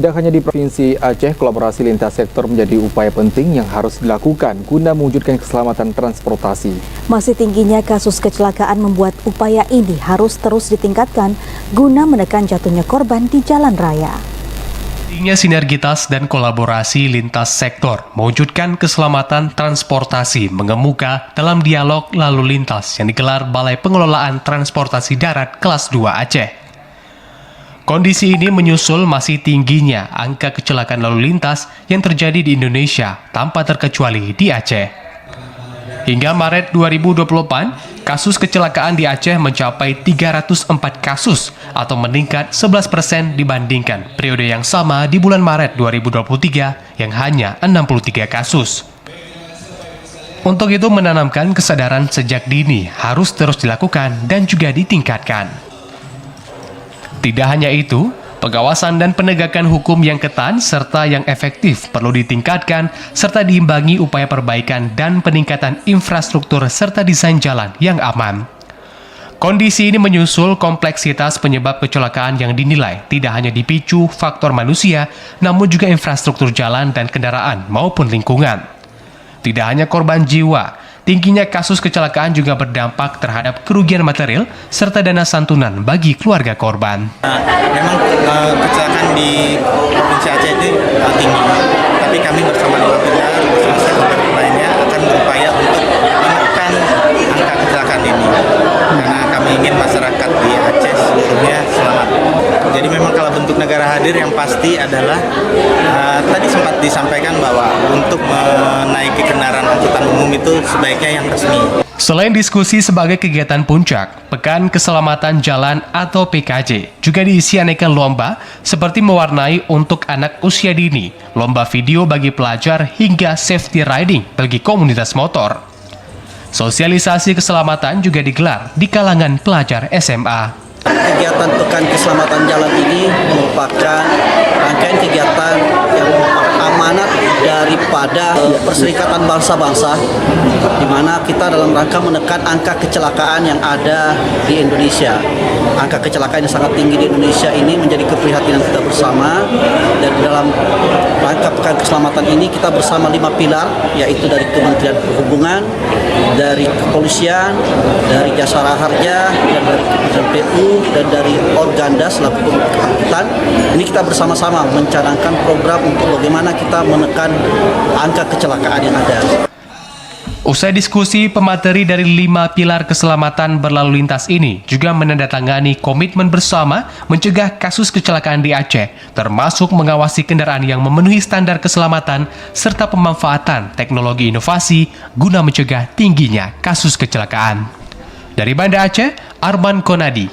Tidak hanya di Provinsi Aceh, kolaborasi lintas sektor menjadi upaya penting yang harus dilakukan guna mewujudkan keselamatan transportasi. Masih tingginya kasus kecelakaan membuat upaya ini harus terus ditingkatkan guna menekan jatuhnya korban di jalan raya. Pentingnya sinergitas dan kolaborasi lintas sektor mewujudkan keselamatan transportasi mengemuka dalam dialog lalu lintas yang digelar Balai Pengelolaan Transportasi Darat Kelas 2 Aceh. Kondisi ini menyusul masih tingginya angka kecelakaan lalu lintas yang terjadi di Indonesia tanpa terkecuali di Aceh. Hingga Maret 2024, kasus kecelakaan di Aceh mencapai 304 kasus atau meningkat 11% dibandingkan periode yang sama di bulan Maret 2023 yang hanya 63 kasus. Untuk itu menanamkan kesadaran sejak dini harus terus dilakukan dan juga ditingkatkan. Tidak hanya itu, pengawasan dan penegakan hukum yang ketat serta yang efektif perlu ditingkatkan serta diimbangi upaya perbaikan dan peningkatan infrastruktur serta desain jalan yang aman. Kondisi ini menyusul kompleksitas penyebab kecelakaan yang dinilai tidak hanya dipicu faktor manusia, namun juga infrastruktur jalan dan kendaraan maupun lingkungan. Tidak hanya korban jiwa, tingginya kasus kecelakaan juga berdampak terhadap kerugian material serta dana santunan bagi keluarga korban. Memang kecelakaan di Provinsi Aceh itu tinggi, tapi kami bersama dengan pilar bersama stakeholder lainnya akan berupaya untuk menekan angka kecelakaan ini, karena kami ingin masyarakat di Aceh seluruhnya selamat. Jadi memang kalau bentuk negara hadir yang pasti adalah tadi sempat disampaikan bahwa untuk menaiki kendaraan angkutan umum itu sebaiknya yang resmi. Selain diskusi sebagai kegiatan puncak, Pekan Keselamatan Jalan atau PKJ juga diisi aneka lomba seperti mewarnai untuk anak usia dini, lomba video bagi pelajar hingga safety riding bagi komunitas motor. Sosialisasi keselamatan juga digelar di kalangan pelajar SMA. Kegiatan Pekan Keselamatan Jalan ini merupakan rangkaian kegiatan yang amanat daripada Perserikatan Bangsa-Bangsa, di mana kita dalam rangka menekan angka kecelakaan yang ada di Indonesia. Angka kecelakaan yang sangat tinggi di Indonesia ini menjadi keprihatinan kita bersama, dan dalam rangka Pekan Keselamatan ini kita bersama 5 pilar, yaitu dari Kementerian Perhubungan, dari Kepolisian, dari Jasara Harja, dan dari Kementerian PU, dan dari Organda selaku angkutan. Ini kita bersama-sama mencanangkan program untuk bagaimana kita menekan angka kecelakaan yang ada. Usai diskusi, pemateri dari 5 pilar keselamatan berlalu lintas ini juga menandatangani komitmen bersama mencegah kasus kecelakaan di Aceh, termasuk mengawasi kendaraan yang memenuhi standar keselamatan serta pemanfaatan teknologi inovasi guna mencegah tingginya kasus kecelakaan. Dari Banda Aceh, Arman Konadi,